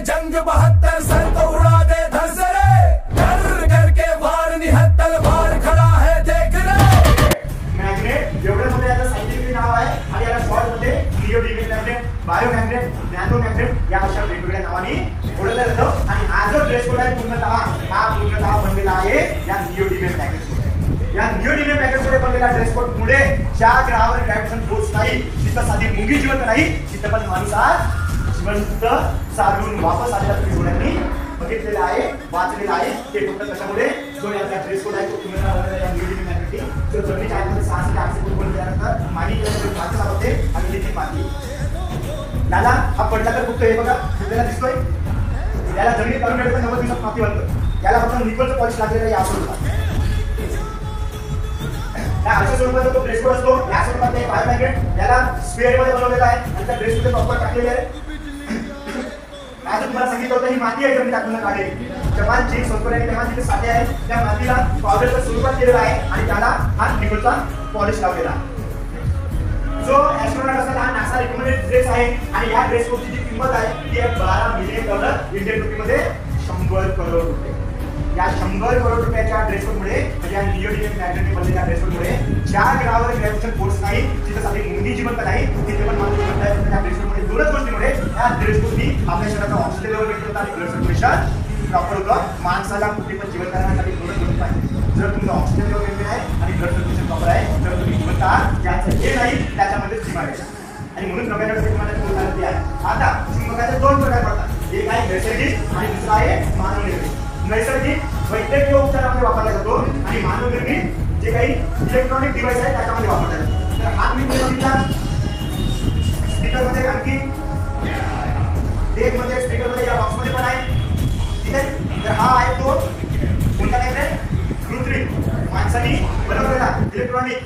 जंग 72 sir तो उड़ा दे धर से रे, घर घर के वार निहत्तल वार खड़ा है देख रे। मॅग्नेट एवढ्यामध्ये याचं सायंटिफिक नाव आहे आणि याला शॉर्ट मध्ये neodymium magnet, bio magnet, nano magnet या अशा वेगवेगळ्या नावाने ओळखलं जातं. आणि हा जो ड्रेस कोड आहे पूर्णतः बनलेला आहे या निओडिमिक मॅग्नेट. या निओडिमिक मॅग्नेट मध्ये बनलेला ड्रेस कोड मुळे ज्या ग्रहावर ग्रॅव्हिटेशन फोर्स नाही तिथं साधी मुंगी जिवंत नाही, तिथं पण माणूस आज जिवंत साधून वापस आलेला तुम्ही डोळ्यांनी बघितलेला आहे, वाचलेला आहे. ते फक्त कशामुळे जो या ड्रेस कोड आहे तो तुम्हाला बनलेला या निओडिमिक मॅग्नेट जो जमिनीच्या आतमध्ये 6 ते 8 फूट खोल गेल्यानंतर माती माती सापडते आणि तिथे माती त्याला हा पडला तर फक्त हे बघा आपल्याला दिसतोय. याला जमिनीत काढून ठेवलं तर 90 दिवसात माती बनतं. याला फक्त निकोलचं पॉलिश लागलेलं आहे या स्वरूपात. या अशा स्वरूपाचा तो ड्रेस कोड असतो. या स्वरूपात एक बायो मॅग्नेट याला स्फिअर मध्ये बनवलेला आहे आणि त्या ड्रेस मध्ये प्रॉपर टाकलेले आहे. आज तुम्हाला सांगितलं होतं ही माती आहे जमिनीत टाकून काढलेली. जपानची सोनकोऱ्याने मातीचे साठे आहेत त्या मातीला पावडरच्या स्वरूपात केलेला आहे आणि त्याला हा निकोलचा पॉलिश लावलेला आहे. जो ॲस्ट्रोनॉट असेल हा नासा रिकमेंडेड ड्रेस आहे आणि या ड्रेस कोडची जी किंमत आहे ती आहे $12 मिलियन इंडियन रुपीमध्ये 100 करोड रुपये. या 100 करोड रुपयाच्या ड्रेस कोडमुळे म्हणजे या निओडिमिक मॅग्नेटने बनलेल्या ड्रेस कोडमुळे ज्या ग्रहावर ग्रॅव्हिटेशन फोर्स नाही तिथे साधी मुंगी जिवंत नाही तिथे पण माणूस जिवंत आहे. त्या ड्रेस कोडमुळे दोनच गोष्टीमुळे या ड्रेस कोडनी आपल्या शरीराचा ऑक्सिजन लेवल मेंटेन होतं आणि ब्लड सर्क्युलेशन प्रॉपर होतं. माणसाला कुठे पण जीवन करण्यासाठी दोनच गोष्टी पाहिजे. जर तुमचं ऑक्सिजन लेवल मेंटेन आहे आणि ब्लड सर्क्युलेशन प्रॉपर आहे तर तुम्ही जिवंत आहात. ज्याचं हे नाही त्याच्यामध्ये सीमा आहे आणि म्हणून प्रकारामध्ये तुम्हाला बोलण्यात आहे. आता चुंबकाचे 2 प्रकार पडतात. एक आहे नैसर्गिक आणि दुसरा आहे मानवनिर्मित. नैसर्गिक वैद्यकीय उपचारामध्ये वापरला जातो आणि मानवनिर्मित जे काही इलेक्ट्रॉनिक डिव्हाइस आहे त्याच्यामध्ये वापरला जातो. तर हा मी बघितला स्पीकर मध्ये आणखी एक मध्ये स्पीकर मध्ये या बॉक्स मध्ये पण आहे. ठीक आहे. तर हा आहे तो कोणता मॅग्नेट कृत्रिम माणसाने बनवलेला इलेक्ट्रॉनिक.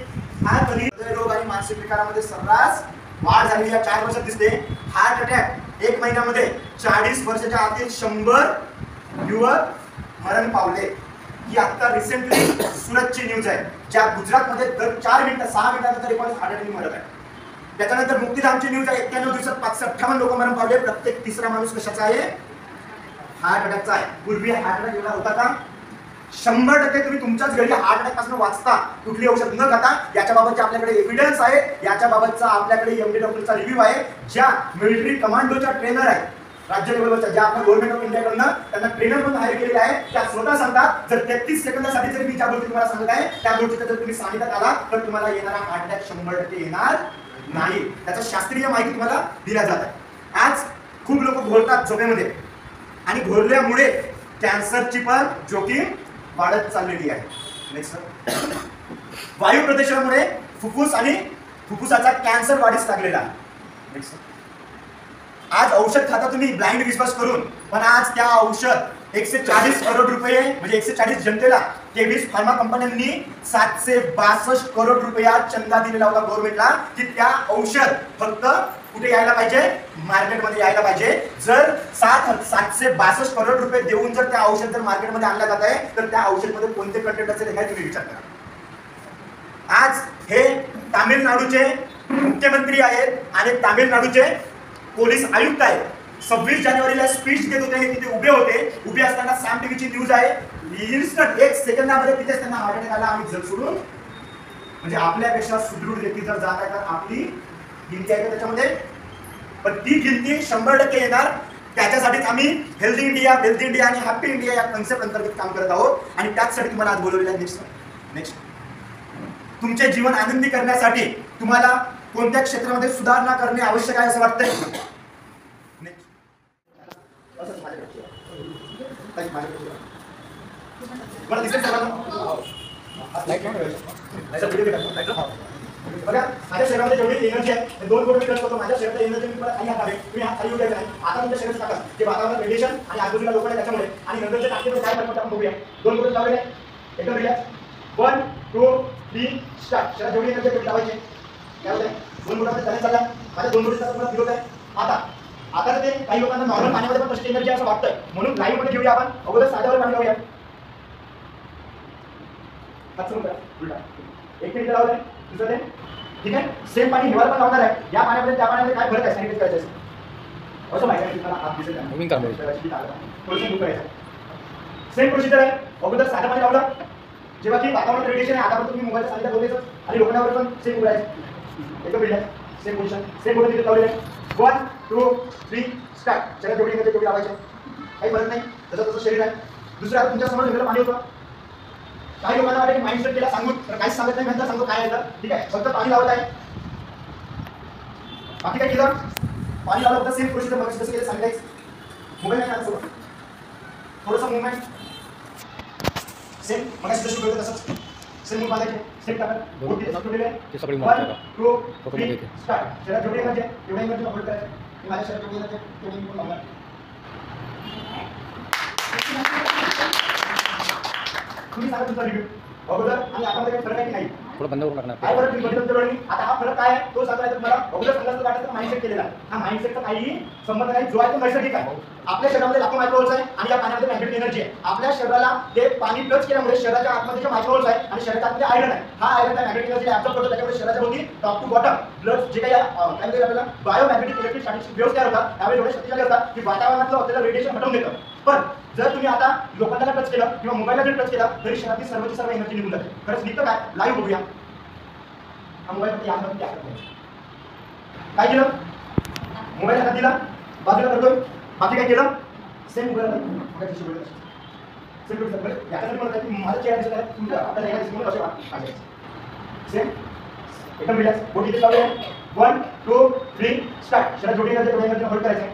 हा कधी हृदयरोग आणि मानसिक विकारामध्ये सर्रास वाढ झालेली या 4 वर्षात दिसते. हार्ट अटॅक 1 महिन्यामध्ये 40 वर्षाच्या आतील 100 युवक मरण पावले. ही आता रिसेंटली सुरतची न्यूज आहे ज्या गुजरातमध्ये दर 4 मिनिटं 6 मिनिटानंतर एक माणूस हार्ट अटॅकने मरत आहे. त्याच्यानंतर मुक्तीधामची न्यूज आहे 91 दिवसात 558 लोक मरण पावले. प्रत्येक तिसरा माणूस कशाचा आहे? हार्ट अटॅकचा आहे. पूर्वी हार्ट अटॅक एवढा होता का? 100% तुम्ही तुमच्याच घरी हार्ट अटॅक पासून वाचता कुठली औषध न खाता. याच्याबाबतचे आपल्याकडे एव्हिडन्स आहे. याच्याबाबतचा आपल्याकडे एमडी डॉक्टरचा रिव्ह्यू आहे. ज्या मिलिटरी कमांडोच्या ट्रेनर आहेत राज्य लेवलवरच्या ज्या आपण गव्हर्नमेंट ऑफ इंडियाकडनं त्यांना ट्रेनर पण हायर केलेला आहे. त्या स्वतः सांगतात जर 33 सेकंदासाठी जर मी ज्या गोष्टी तुम्हाला सांगत आहे त्या गोष्टीचा जर तुम्ही सांगितलं आला तर तुम्हाला येणारा हार्ट अटॅक 100% येणार नाही. त्याचा शास्त्रीय माहिती तुम्हाला दिल्या जात आहे. आज खूप लोक घोळतात झोपेमध्ये आणि घोरल्यामुळे कॅन्सरची पण जोखीम वाढत चाललेली आहे. नेक्स्ट वायू प्रदूषणामुळे फुफ्फुस आणि फुफ्फुसाचा कॅन्सर वाढीस लागलेला आहे. नेक्स्ट आज औषध खाता तुम्ही ब्लाइंड विश्वास करून पण आज त्या औषध 140 करोड रुपये म्हणजे 140 जनतेला 23 फार्मा कंपन्यांनी 762 करोड रुपयात चंदा दिलेला होता गव्हर्नमेंटला की त्या औषध फक्त कुठे यायला पाहिजे? मार्केटमध्ये यायला पाहिजे. जर 762 करोड रुपये देऊन जर त्या औषध जर मार्केटमध्ये आणलं जात आहे तर त्या औषधमध्ये कोणते कंटेंट असेल हे तुम्ही विचार करा. आज हे तामिळनाडूचे मुख्यमंत्री आहेत आणि तामिळनाडूचे पोलीस आयुक्त आहेत. 26 जानेवारीला स्पीच देत होते. हे तिथे उभे असताना सॅम टीव्हीची न्यूज आहे. इन्स्टंट 1 सेकंदामध्ये तिथेच त्यांना हार्ट अटॅक आला आणि जग सोडून म्हणजे आपल्यापेक्षा सुदृढ व्यक्ती जर जात आहे तर आपली गिनती आहे त्याच्यामध्ये. पण ती गिनती 100% येणार. त्याच्यासाठीच आम्ही हेल्दी इंडिया वेल्दी इंडिया आणि हॅपी इंडिया या कन्सेप्ट अंतर्गत काम करत आहोत आणि त्याचसाठी तुम्हाला आज बोलवलेलं आहे. नेक्स्ट तुमचे जीवन आनंदी करण्यासाठी तुम्हाला कोणत्या क्षेत्रामध्ये सुधारणा करणे आवश्यक आहे असं वाटतंय? बघा माझ्या शरीरामध्ये जेवढी एनर्जी आहे 2 कोटी खर्च करतो. माझ्या शरीरात एनर्जी तुम्हाला काही हवे तुम्ही हात खाली उद्यायचा नाही. आता तुमच्या शरीरात टाका जे वातावरण रेडिएशन आणि आजूबाजूला लोक आहे त्याच्यामुळे आणि नंतरच्या टाकीमध्ये काय करतो आपण बघूया. 2 कोटी लावलेले एकदम रिलॅक्स 1 2 3 स्टार्ट. शरीरात जेवढी एनर्जी तेवढी लावायची. काय होतंय 2 कोटीचा चालेल चालला. माझ्या 2 कोटीचा तुम्हाला फिरवत आहे. आता ते काही लोकांना नॉर्मल पाण्यामध्ये पण तशी एनर्जी असं वाटतंय म्हणून लाईव्ह मध्ये घेऊया आपण. अगोदर साध्यावर पाणी लावूया. उलटा 1 मिनिट लावलंय दुसरं ते ठीक आहे. सेम पाणी हिवाळा पण लावणार आहे. या पाण्यामध्ये त्या पाण्यामध्ये काय फरक आहे सांगितलं करायचं. असं माहिती आहे तुम्हाला हात दिसेल नवीन काम आहे. थोडंसं दूर करायचं. सेम प्रोसिजर आहे. अगोदर साधं पाणी लावलं, जेव्हा की वातावरणात रेडिएशन आहे, आतापर्यंत तुम्ही मोबाईलच्या सांगितलं बोलायचं आणि लोखंडावर पण सेम उघडायचं. एकदम बिल्ड आहे. सेम पोझिशन, सेम बोलून तिथे लावलेलं आहे. 1 2 3 स्टार्ट. शरीरात जेवढी येते तेवढी लावायची. काही फरक नाही, तसं शरीर आहे. दुसरं आता तुमच्या समोर ठेवलेलं पाणी होतं. काही लोकांना वाटतं की माइंडसेट केला सांगून, तर काहीच सांगत नाही, नंतर सांगतो काय आहे तर ठीक आहे. फक्त पाणी लावत आहे, बाकी काय केलं? पाणी लावलं होतं. सेम प्रोसिजर बघा जसं केलं सांगायचं. मोबाईल नाही आता सोबत थोडंसं मुवमेंट सेम मग जसं शिकवलं तसंच सेम मूव बांधायचे. सेम टाका ते सगळी 1 2 फोटोमध्ये 3 येते. स्टार्ट. शरीरात जेवढी एनर्जी आहे तेवढी एनर्जी होल्ड करायची. माझ्या शरीरात जेवढी एनर्जी आहे तेवढी मी लावणार. तुम्ही सांगा तुमचा रिव्ह्यू अगोदर आणि आता काही फरक आहे की नाही? थोडं बंद करून टाकणार. काय फरक तुम्ही बघितलं तेवढं नाही. आता हा फरक काय आहे तो सांगता येतो तुम्हाला. अगोदर सांगायचं वाटतं माइंडसेट केलेला आहे. हा माइंडसेटचा काही संबंध नाही. जो आहे तो नैसर्गिक आहे. आपल्या शरीरामध्ये लाखो मायक्रोव्होल्ट्स आहे आणि या पाण्यामध्ये मॅग्नेटिक एनर्जी आहे. आपल्या शरीराला ते पाणी टच केल्यामुळे शरीराच्या आतमध्ये जे मायक्रोव्होल्ट्स आहे आणि शरीराच्या आतमध्ये आयरन आहे. हा आयरन आहे मॅग्नेटिक एनर्जी ऍब्सॉर्ब करतो. त्याच्यामुळे शरीराच्या भोवती टॉप टू बॉटम ब्लड जे काही काय म्हणतात आपल्याला बायोमॅग्नेटिक इलेक्ट्रिक स्टॅटिक्स वेव्स तयार होतात. त्यावेळी एवढे शक्तिशाली असतात की वातावरणातलं असलेलं रेडिएशन हटवून देतं. पण जर तुम्ही आता लोखंडाला टच केलं किंवा मोबाईलला जर टच केला तरी शरीरातील सर्वची सर्व एनर्जी निघून जाते. खरंच निघतं काय? लाईव्ह बघूया. हा मोबाईल यामध्ये काय केलं? मोबाईल हातात दिला, बाजूला करतोय. बाकी काय केलं? सेम मोबाईल सेम याच्यासाठी मला की माझं चेहरा दिसत आहे तुमच्या आपल्याला एका दिसत असे वाटते. सेम एकदम रिलॅक्स. बोट इथे लावले. 1 2 3 स्टार्ट. शरीरात जेवढी एनर्जी तेवढी एनर्जी होल्ड करायचं.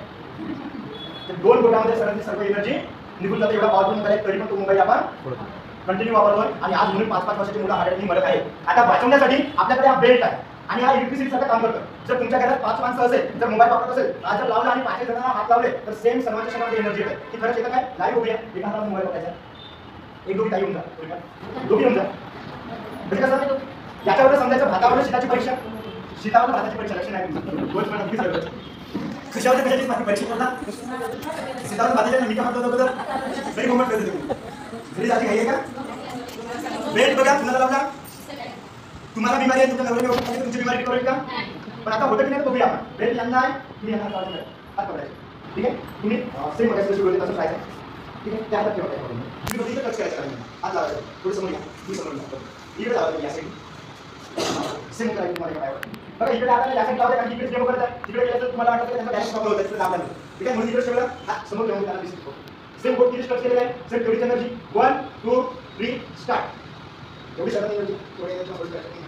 दोन बोटामध्ये सर्वांची सर्व एनर्जी निघून जाते. एवढा पॉवरफुल करायचं तरी पण तो मोबाईल आपण कंटिन्यू वापरतोय आणि आज म्हणून 5-5 वर्षाची मुलं हार्ट अटॅकने मरत आहेत. आता वाचवण्यासाठी आपल्याकडे हा बेल्ट आहे आणि हा इलेक्ट्रिसिटी सारखं काम करतं. जर तुमच्या घरात 5 माणसं असेल, जर मोबाईल वापरत असेल, आज जर लावला आणि 5 जणांना हात लावले तर सेम सर्वांच्या शरीरामध्ये एनर्जी येते. की खरंच येतं काय? लाईव्ह बघूया. एका हाताला मोबाईल वापरायचा, एक दोघी ताई होऊन जा, दोघी होऊन जा. म्हणजे कसं याच्यावर समजायचं भातावर शीताची परीक्षा, शीतावर भाताची परीक्षा. लक्ष नाही कशावर कशाची माझी परीक्षा करणार. शीतावर भाताच्या मी काय म्हणतो अगोदर घरी मोबाईल करते. घरी जाती घाई आहे का? बेल्ट बघा तुम्हाला लावला. तुम्हाला बिमारी आहे, तुमच्या नवऱ्याने तुमची बिमारी रिकवर होईल का? पण आता होतं की नाही बघूया आपण. बेल्ट यांना आहे, तुम्ही यांना हात पकडायचे. ठीक आहे? तुम्ही सेम बघायचं शिकवले तसं राहायचं. ठीक आहे? त्या हातात ठेवायचं. तुम्ही बघितलं टच करायचं हात लावायचं. थोडं समोर घ्या, तुम्ही समोर घ्या. इकडे लावायचं या साईड. सेम करायचं तुम्हाला काय बघा. इकडे आता या साईड लावलं कारण इकडे जेव्हा करत आहे तिकडे गेलं तर तुम्हाला वाटतं की त्यांचा डॅश प्रॉब्लेम होता तिकडे लावला. ठीक आहे? म्हणून इकडे ठेवला हात समोर ठेवून त्याला दिसतो. सेम बोट किती स्ट्रक्चर केलेलं आहे. सेम तेवढीच एनर्जी. 1 2 3 स्टार्ट. एवढी सगळ्यांनी एनर्जी थोडी एनर्जी होल्ड करायची.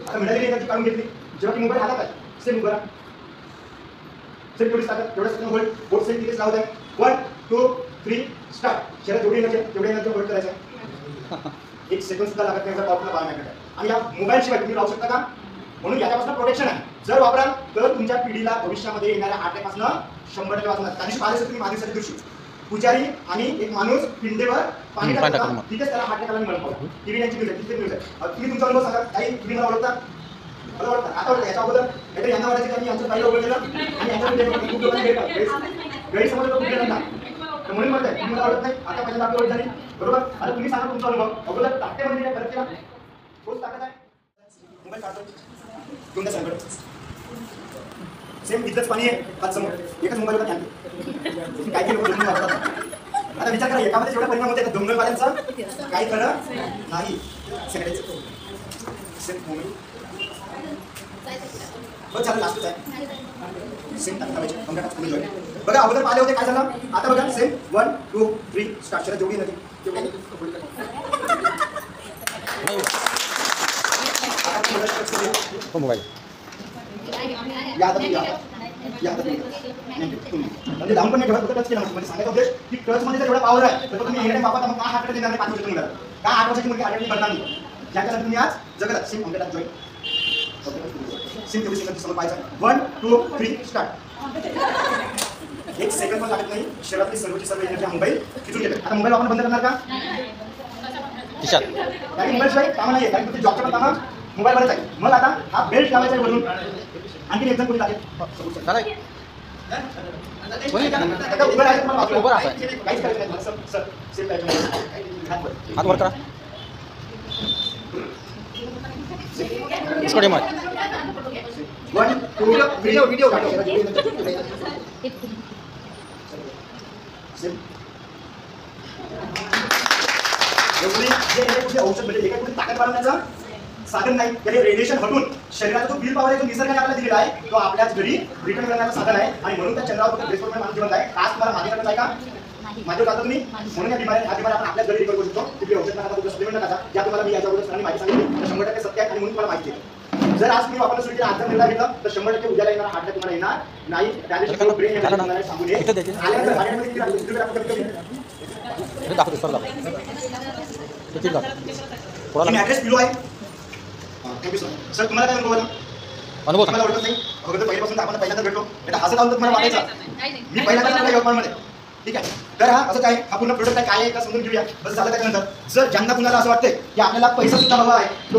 आता मिळालेली एनर्जी काढून घेतली. जेव्हा ती मोबाईल हातात आहे सेम उभं राहा. सेम तेवढी टाकत तेवढं सेकंड होल्ड. बोट सेम तिथेच लावत आहे. 1 2 3 स्टार्ट. शरीरात जेवढी एनर्जी तेवढी एनर्जी होल्ड करायचं. एक सेकंड सुद्धा लागत नाही. एवढा पॉवरफुल बायोमॅग्नेट आहे. आणि या मोबाईल शिवाय तुम्ही राहू शकता का? म्हणून याच्यापासून प्रोटेक्शन आहे. जर वापराल तर तुमच्या पिढीला भविष्यामध्ये येणाऱ्या हार्ट अटॅकपासून 100% वाचणार. त्या दिवशी पाहिजे तुम्ही माझ्यासाठी दिवशी पुजारी आणि एक माणूस पिंडेवर पाणी टाकतात तिथेच त्याला हार्ट अटॅकला मरण पावला. टीव्ही यांची न्यूज आहे, तिथे न्यूज आहे. तुम्ही तुमचा अनुभव सांगा. काही तुम्ही मला ओळखता? मला ओळखता आता ओळखता. याच्या अगोदर काहीतरी यांना वाटायचं की यांचं पहिलं ओळख केलं आणि यांच्यामध्ये खूप लोकांनी गैरसमज लोक केला तर म्हणून म्हणताय तुम्ही मला ओळखत नाही. आता पहिल्यांदा आपली ओळख झाली बरोबर. आता तुम्ही सांगा तुमचा अनुभव. अगोदर टाकतेमध्ये काय फरक केला? तोच टाकत आहे. मोबाईल काढतो तुमच्या संकट सेम इथलंच पाणी आहे हात समोर. एकच मोबाईलवर ध्यान तुम्ही काय केलं म्हणून वापरतात. आता विचार करा एकामध्ये जेवढा परिणाम होते दोंगलवाल्यांचा काही खरं नाही. सगळ्याच सेम मोबाईल बघ चालू लास्टच आहे. सेम टाकायचे बघा. अगोदर पाहिले होते काय झालं. आता बघा सेम 1 2 3 स्टार्ट. शरीरात जेवढी नदी तेवढी मोबाईल म्हणजे लावून पण नाही ठेवत. टच केला म्हणजे सांगायचं उद्देश की टच मध्ये जर एवढा पॉवर आहे तर तुम्ही एवढे बाबा मग काय हार्ट अटॅक देणार नाही. 5 वर्षाची मुलं का 8 वर्षाची मुलगी हार्ट अटॅक करणार नाही. ज्याच्यासाठी तुम्ही आज जगत सेम अंगेला जॉईन सेम तेवढी सेकंड समोर पाहायचं. 1 2 3 स्टार्ट. एक सेकंड पण लागत नाही. शरीरातली सर्वची सर्व एनर्जी मोबाईल खिचून घेते. आता मोबाईल आपण बंद करणार का? काही मोबाईल शिवाय कामं नाही आहे. कारण तुमची जॉबच्या पण कामं मोबाईलवरच आहे. मग आता हा बेल्ट लावायचा आहे वरून. आणखी एक जण कोणी लागेल उभं राहायचं. काहीच करायचं नाही. सर सेम हात वर करा. इसको डेमो है 1 2 व्हिडिओ काढतो जे औषध म्हणजे हे काही कुठे ताकद वाढवण्याचं साधन नाही. त्याने रेडिएशन हटून शरीराचा जो बिल पॉवर आहे जो निसर्गाने आपल्याला दिलेला आहे तो आपल्याच घरी रिटर्न करण्याचं साधन आहे. आणि म्हणून त्या चंद्रावर बेसवर माणूस जिवंत आहे. आज तुम्हाला माझ्याकडे आहे का माझ्यावर जाता तुम्ही म्हणून या बिमारी आपण आपल्याच घरी रिकवर करू शकतो. तुम्ही औषध नका तुमचं सप्लिमेंट नका ज्या तुम्हाला मी याच्या अगोदर सरांनी माहिती सांगितली 100% सत्य आहे आणि म्हणून तुम्हाला माहिती आहे. जर आज तुम्ही वापरणं सुरू केलं आज जर निर्णय घेतला तर 100% उद्याला येणार हार्ट तुम्हाला येणार नाही. त्या दिवशी ब्रेन तुम्हाला सांगू नये आल्यानंतर माझ्याकडे किती लागले दाखव सर दाखव किती दाखव थोडा ॲड्रेस दिलो आहे. Thank you sir. सर तुम्हाला काय अनुभव आला अनुभव मला ओळखत नाही अगोदर पहिल्यापासून आपण पहिल्यांदा भेटलो आता असं काम तर तुम्हाला वाटायचं मी पहिल्यांदा यवतमाळमध्ये ठीक आहे. तर हा असं काय हा पूर्ण प्रोडक्ट काय आहे का समजून घेऊया. बस झालं त्याच्यानंतर जर ज्यांना कुणाला असं वाटतंय की आपल्याला पैसा सुद्धा हवा आहे